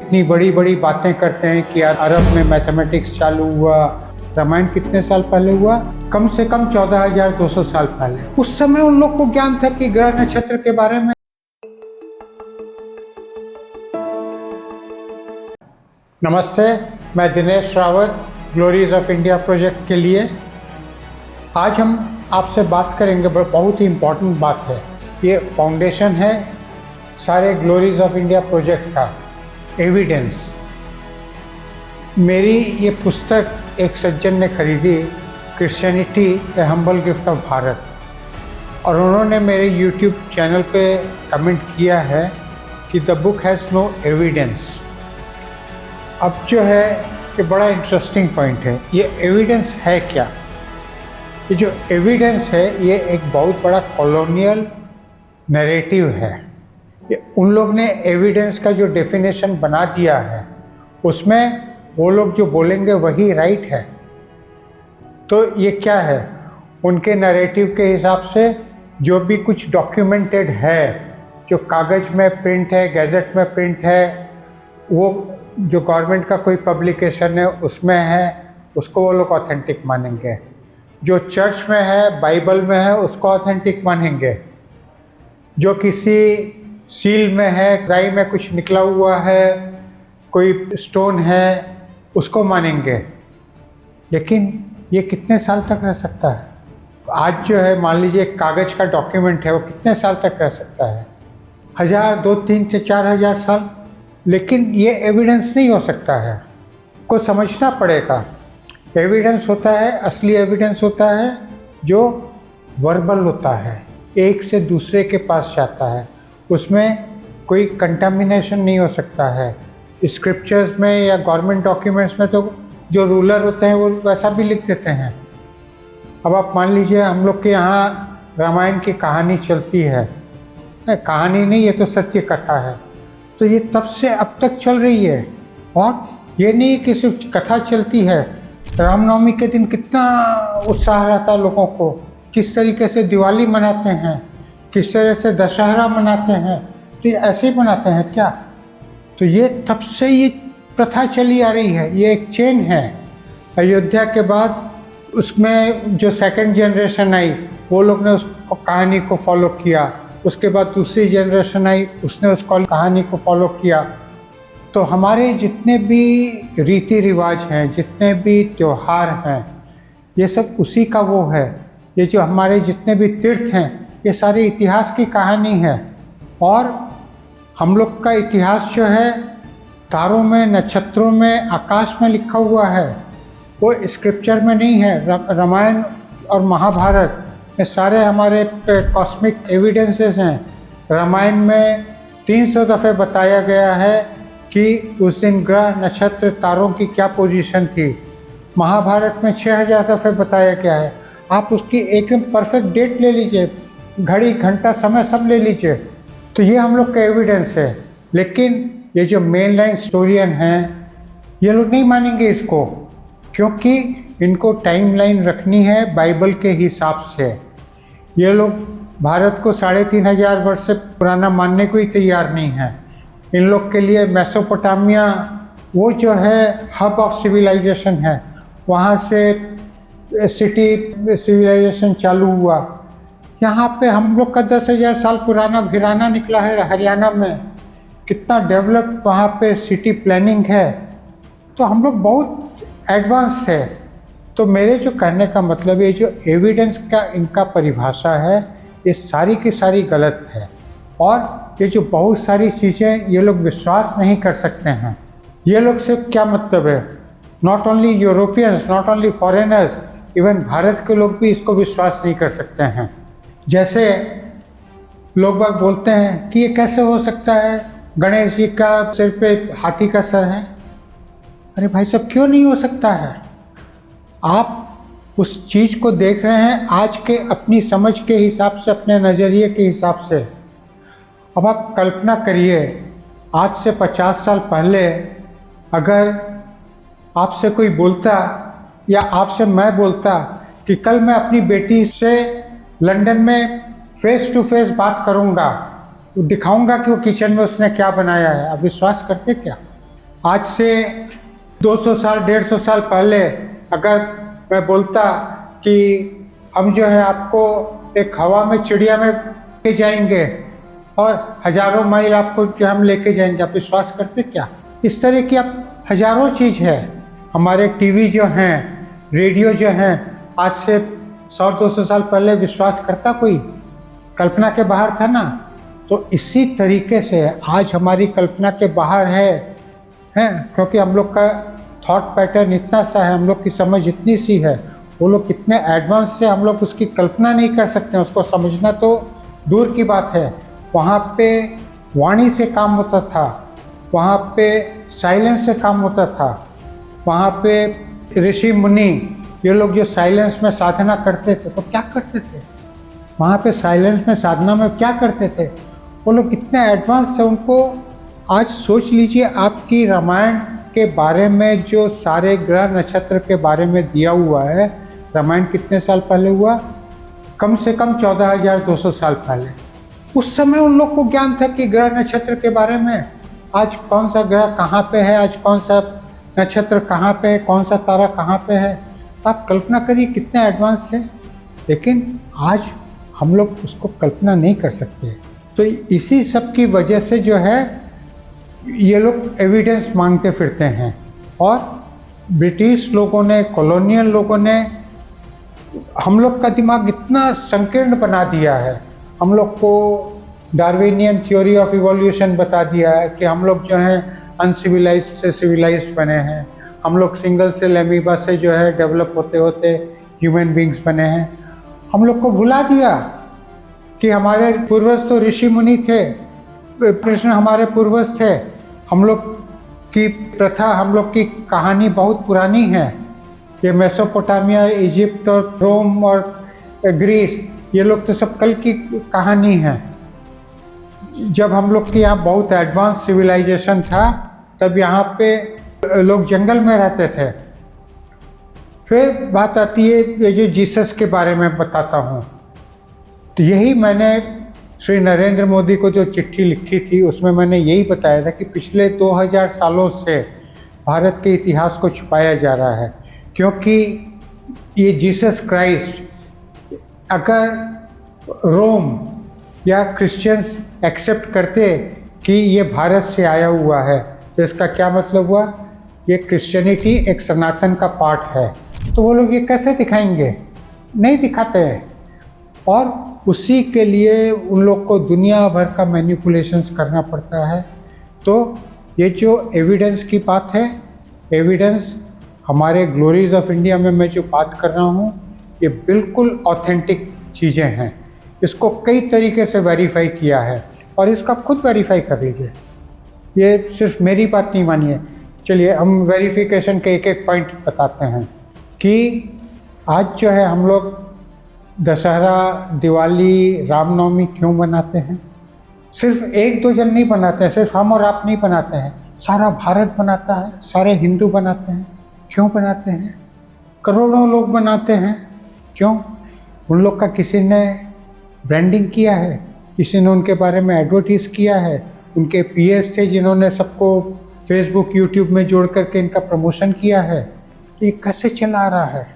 इतनी बड़ी बड़ी बातें करते हैं कि यार अरब में मैथमेटिक्स चालू हुआ। रामायण कितने साल पहले हुआ? कम से कम 14,200 साल पहले। उस समय उन लोग को ज्ञान था कि ग्रह नक्षत्र के बारे में। नमस्ते, मैं Dinesh Rawat, glories of India project के लिए। आज हम आपसे बात करेंगे, बहुत ही इम्पोर्टेंट बात है। ये फाउंडेशन है सारे ग्लोरीज ऑफ इंडिया प्रोजेक्ट का, एविडेंस। मेरी ये पुस्तक एक सज्जन ने खरीदी, Christianity A humble gift of Bharat, और उन्होंने मेरे यूट्यूब चैनल पे कमेंट किया है कि the book has no evidence. अब जो है ये बड़ा इंटरेस्टिंग पॉइंट है। ये एविडेंस है क्या? ये जो एविडेंस है ये एक बहुत बड़ा कॉलोनियल नैरेटिव है। ये उन लोग ने एविडेंस का जो डेफिनेशन बना दिया है उसमें वो लोग जो बोलेंगे वही राइट है। तो ये क्या है? उनके नैरेटिव के हिसाब से जो भी कुछ डॉक्यूमेंटेड है, जो कागज़ में प्रिंट है, गैजेट में प्रिंट है, वो जो गवर्नमेंट का कोई पब्लिकेशन है उसमें है, उसको वो लोग ऑथेंटिक मानेंगे। जो चर्च में है, बाइबल में है, उसको ऑथेंटिक मानेंगे। जो किसी सील में है, गाय में कुछ निकला हुआ है, कोई स्टोन है, उसको मानेंगे। लेकिन ये कितने साल तक रह सकता है? आज जो है मान लीजिए एक कागज़ का डॉक्यूमेंट है, वो कितने साल तक रह सकता है? 1000, 2, 3 से 4,000 साल। लेकिन ये एविडेंस नहीं हो सकता है, को समझना पड़ेगा। एविडेंस होता है, असली एविडेंस होता है जो वर्बल होता है, एक से दूसरे के पास जाता है, उसमें कोई कंटामिनेशन नहीं हो सकता है। स्क्रिप्चर्स में या गवर्नमेंट डॉक्यूमेंट्स में तो जो रूलर होते हैं वो वैसा भी लिख देते हैं। अब आप मान लीजिए हम लोग के यहाँ रामायण की कहानी चलती है, कहानी नहीं, ये तो सत्य कथा है। तो ये तब से अब तक चल रही है, और ये नहीं कि सिर्फ कथा चलती है। रामनवमी के दिन कितना उत्साह रहता है लोगों को, किस तरीके से दिवाली मनाते हैं, किस तरह से दशहरा मनाते हैं। तो ये ऐसे ही मनाते हैं क्या? तो ये तब से ये प्रथा चली आ रही है, ये एक चेन है। अयोध्या के बाद उसमें जो सेकंड जनरेशन आई वो लोग ने उस कहानी को फॉलो किया, उसके बाद दूसरी जनरेशन आई, उसने उस कहानी को फॉलो किया। तो हमारे जितने भी रीति रिवाज हैं, जितने भी त्यौहार हैं, ये सब उसी का वो है। ये जो हमारे जितने भी तीर्थ हैं, ये सारे इतिहास की कहानी है। और हम लोग का इतिहास जो है तारों में, नक्षत्रों में, आकाश में लिखा हुआ है, वो स्क्रिप्चर में नहीं है। रामायण और महाभारत ये सारे हमारे कॉस्मिक एविडेंसेस हैं। रामायण में 300 दफ़े बताया गया है कि उस दिन ग्रह, नक्षत्र, तारों की क्या पोजीशन थी। महाभारत में 6000 दफ़े बताया गया है। आप उसकी एकदम परफेक्ट डेट ले लीजिए, घड़ी, घंटा, समय सब ले लीजिए, तो ये हम लोग का एविडेंस है। लेकिन ये जो मेन लाइन स्टोरियन हैं, ये लोग नहीं मानेंगे इसको, क्योंकि इनको टाइम लाइन रखनी है बाइबल के हिसाब से। ये लोग भारत को 3,500 वर्ष से पुराना मानने को ही तैयार नहीं है। इन लोग के लिए मेसोपोटामिया वो जो है हब ऑफ सिविलाइजेशन है, वहाँ से सिटी सिविलाइजेशन चालू हुआ। यहाँ पे हम लोग का 10,000 साल पुराना भिराना निकला है हरियाणा में, कितना डेवलप्ड वहाँ पे सिटी प्लानिंग है। तो हम लोग बहुत एडवांस है। तो मेरे जो कहने का मतलब ये जो एविडेंस का इनका परिभाषा है, ये सारी की सारी गलत है। और ये जो बहुत सारी चीज़ें ये लोग विश्वास नहीं कर सकते हैं। ये लोग से क्या मतलब है? Not only Europeans, not only foreigners, even Bharat के लोग भी इसको विश्वास नहीं कर सकते हैं। जैसे लोग बाग बोलते हैं कि ये कैसे हो सकता है, गणेश जी का सिर पे हाथी का सर है। अरे भाई साहब, क्यों नहीं हो सकता है? आप उस चीज़ को देख रहे हैं आज के अपनी समझ के हिसाब से, अपने नज़रिए के हिसाब से। अब आप कल्पना करिए, आज से 50 साल पहले अगर आपसे कोई बोलता या आपसे मैं बोलता कि कल मैं अपनी बेटी से लंदन में फेस टू फेस बात करूंगा, दिखाऊंगा कि वो किचन में उसने क्या बनाया है, आप विश्वास करते क्या? आज से 200 साल 150 साल पहले अगर मैं बोलता कि हम जो है आपको एक हवा में चिड़िया में लेके जाएंगे और हजारों माइल आपको जो हम लेके जाएंगे, आप विश्वास करते क्या? इस तरह की आप हजारों चीज़ है। हमारे टीवी जो हैं, रेडियो जो हैं, आज से 100-200 साल पहले विश्वास करता कोई? कल्पना के बाहर था ना। तो इसी तरीके से आज हमारी कल्पना के बाहर है क्योंकि हम लोग का थॉट पैटर्न इतना सा है, हम लोग की समझ इतनी सी है। वो लोग कितने एडवांस से, हम लोग उसकी कल्पना नहीं कर सकते, उसको समझना तो दूर की बात है। वहाँ पे वाणी से काम होता था, वहाँ पे साइलेंस से काम होता था, वहाँ पे ऋषि मुनि ये लोग जो साइलेंस में साधना करते थे तो क्या करते थे? वहाँ पे साइलेंस में साधना में क्या करते थे? वो लोग कितने एडवांस थे। उनको आज सोच लीजिए, आपकी रामायण के बारे में जो सारे ग्रह नक्षत्र के बारे में दिया हुआ है, रामायण कितने साल पहले हुआ? कम से कम 14,200 साल पहले। उस समय उन लोग को ज्ञान था कि ग्रह नक्षत्र के बारे में, आज कौन सा ग्रह कहाँ पे है, आज कौन सा नक्षत्र कहाँ पे है, कौन सा तारा कहाँ पे है। तो आप कल्पना करिए कितने एडवांस थे। लेकिन आज हम लोग उसको कल्पना नहीं कर सकते। तो इसी सब की वजह से जो है ये लोग एविडेंस मांगते फिरते हैं। और ब्रिटिश लोगों ने, कॉलोनियल लोगों ने हम लोग का दिमाग इतना संकीर्ण बना दिया है। हम लोग को डार्विनियन थ्योरी ऑफ इवोल्यूशन बता दिया है कि हम लोग जो हैं अनसिविलाइज्ड से सिविलाइज्ड बने हैं। हम लोग सिंगल सेल एमीबा से जो है डेवलप होते होते ह्यूमन बींग्स बने हैं। हम लोग को भुला दिया कि हमारे पूर्वज तो ऋषि मुनि थे, कृष्ण हमारे पूर्वज थे। हम लोग की प्रथा, हम लोग की कहानी बहुत पुरानी है। ये मेसोपोटामिया, इजिप्ट और रोम और ग्रीस, ये लोग तो सब कल की कहानी है। जब हम लोग के यहाँ बहुत एडवांस सिविलाइजेशन था, तब यहाँ पे लोग जंगल में रहते थे। फिर बात आती है ये जो जीसस के बारे में बताता हूँ, तो यही मैंने श्री नरेंद्र मोदी को जो चिट्ठी लिखी थी उसमें मैंने यही बताया था कि पिछले 2000 सालों से भारत के इतिहास को छुपाया जा रहा है। क्योंकि ये जीसस क्राइस्ट, अगर रोम या क्रिश्चियंस एक्सेप्ट करते कि ये भारत से आया हुआ है, तो इसका क्या मतलब हुआ? ये क्रिश्चियनिटी एक सनातन का पार्ट है। तो वो लोग ये कैसे दिखाएंगे? नहीं दिखाते हैं। और उसी के लिए उन लोग को दुनिया भर का मैनिपुलेशंस करना पड़ता है। तो ये जो एविडेंस की बात है, एविडेंस हमारे ग्लोरीज ऑफ इंडिया में मैं जो बात कर रहा हूँ, ये बिल्कुल ऑथेंटिक चीज़ें हैं। इसको कई तरीके से वेरीफाई किया है और इसको आप खुद वेरीफाई कर लीजिए। ये सिर्फ मेरी बात नहीं मानिए। चलिए हम वेरिफिकेशन के एक एक पॉइंट बताते हैं कि आज जो है हम लोग दशहरा, दिवाली, रामनवमी क्यों मनाते हैं? सिर्फ एक दो जन नहीं बनाते हैं, सिर्फ हम और आप नहीं बनाते हैं, सारा भारत बनाता है, सारे हिंदू बनाते हैं। क्यों बनाते हैं? करोड़ों लोग बनाते हैं। क्यों? उन लोग का किसी ने ब्रांडिंग किया है, किसी ने उनके बारे में एडवर्टीज़ किया है, उनके पीएस थे जिन्होंने सबको फेसबुक, यूट्यूब में जोड़ करके इनका प्रमोशन किया है। तो ये कैसे चला आ रहा है?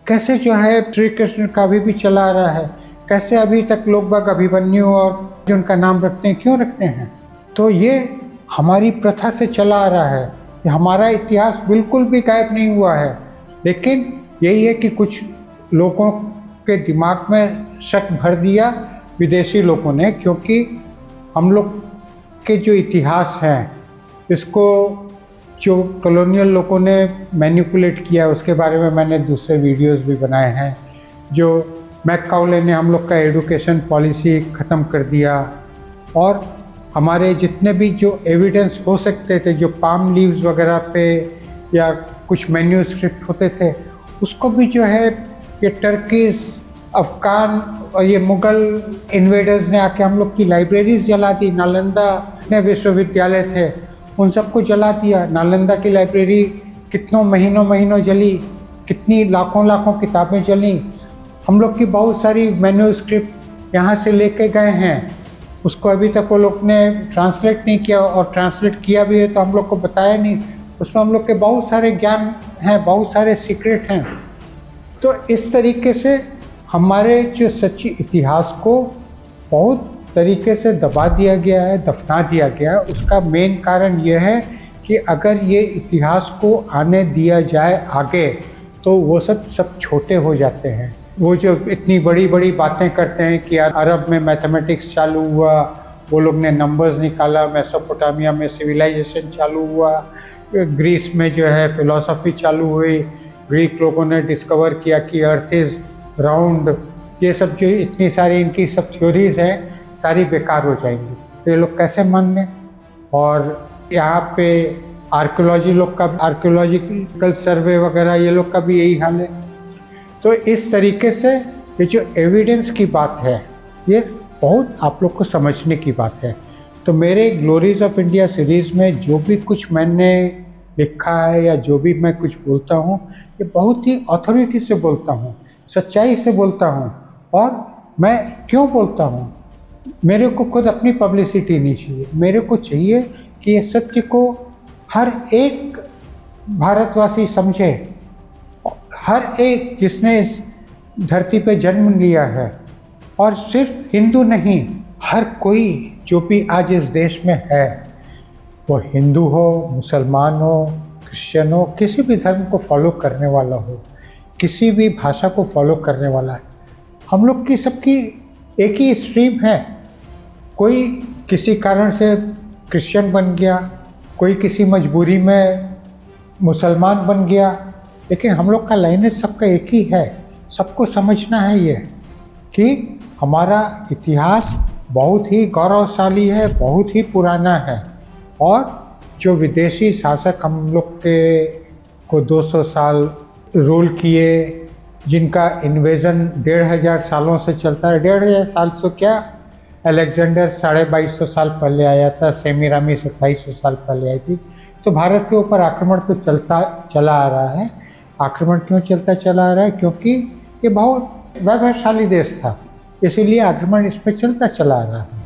कैसे जो है श्री कृष्ण का भी चला आ रहा है? कैसे अभी तक लोग बाग अभिमन्यु और जो उनका नाम रखते हैं, क्यों रखते हैं? तो ये हमारी प्रथा से चला आ रहा है। ये हमारा इतिहास बिल्कुल भी गायब नहीं हुआ है। लेकिन यही है कि कुछ लोगों के दिमाग में शक भर दिया विदेशी लोगों ने, क्योंकि हम लोग के जो इतिहास हैं, इसको जो कॉलोनियल लोगों ने मैनिपुलेट किया, उसके बारे में मैंने दूसरे वीडियोस भी बनाए हैं। जो मैककाउले ने हम लोग का एजुकेशन पॉलिसी ख़त्म कर दिया, और हमारे जितने भी जो एविडेंस हो सकते थे, जो पाम लीव्स वगैरह पे या कुछ मैन्यूस्क्रिप्ट होते थे, उसको भी जो है ये टर्कीज, अफ़गान और ये मुग़ल इन्वेडर्स ने आके हम लोग की लाइब्रेरीज जला दी। नालंदा इतने विश्वविद्यालय थे, उन सबको जला दिया। नालंदा की लाइब्रेरी कितनों महीनों जली, कितनी लाखों किताबें जली। हम लोग की बहुत सारी मैन्यूस्क्रिप्ट यहाँ से लेके गए हैं, उसको अभी तक वो लोग ने ट्रांसलेट नहीं किया, और ट्रांसलेट किया भी है तो हम लोग को बताया नहीं। उसमें हम लोग के बहुत सारे ज्ञान हैं, बहुत सारे सीक्रेट हैं। तो इस तरीके से हमारे जो सच्ची इतिहास को बहुत तरीके से दबा दिया गया है, दफना दिया गया है। उसका मेन कारण यह है कि अगर ये इतिहास को आने दिया जाए आगे तो वो सब छोटे हो जाते हैं। वो जो इतनी बड़ी बड़ी बातें करते हैं कि यार अरब में मैथमेटिक्स चालू हुआ, वो लोग ने नंबर्स निकाला, मेसोपोटामिया में सिविलाइजेशन चालू हुआ, ग्रीस में जो है फिलॉसफी चालू हुई, ग्रीक लोगों ने डिस्कवर किया कि अर्थ इज़ राउंड। ये सब जो इतनी सारी इनकी सब थ्योरीज हैं सारी बेकार हो जाएंगी। तो ये लोग कैसे मान लें। और यहाँ पे आर्कियोलॉजिकल सर्वे वगैरह ये लोग का भी यही हाल है। तो इस तरीके से ये जो एविडेंस की बात है ये बहुत आप लोग को समझने की बात है। तो मेरे ग्लोरीज ऑफ इंडिया सीरीज़ में जो भी कुछ मैंने लिखा है या जो भी मैं कुछ बोलता हूँ ये बहुत ही अथॉरिटी से बोलता हूँ, सच्चाई से बोलता हूँ। और मैं क्यों बोलता हूँ, मेरे को खुद अपनी पब्लिसिटी नहीं चाहिए, मेरे को चाहिए कि ये सत्य को हर एक भारतवासी समझे, हर एक जिसने इस धरती पे जन्म लिया है। और सिर्फ हिंदू नहीं, हर कोई जो भी आज इस देश में है, वो हिंदू हो, मुसलमान हो, क्रिश्चियन हो, किसी भी धर्म को फॉलो करने वाला हो, किसी भी भाषा को फॉलो करने वाला है, हम लोग की सबकी एक ही स्ट्रीम है। कोई किसी कारण से क्रिश्चियन बन गया, कोई किसी मजबूरी में मुसलमान बन गया, लेकिन हम लोग का लाइनेज सबका एक ही है। सबको समझना है ये कि हमारा इतिहास बहुत ही गौरवशाली है, बहुत ही पुराना है। और जो विदेशी शासक हम लोग के को 200 साल रूल किए, जिनका इन्वेजन 1500 सालों से चलता है, 1500 साल से क्या, अलेक्जेंडर 2250 साल पहले आया था, सेमीरामिस 2700 साल पहले आई थी। तो भारत के ऊपर आक्रमण तो चलता चला आ रहा है। आक्रमण क्यों चलता चला आ रहा है? क्योंकि ये बहुत वैभवशाली देश था, इसीलिए आक्रमण इस पर चलता चला आ रहा है।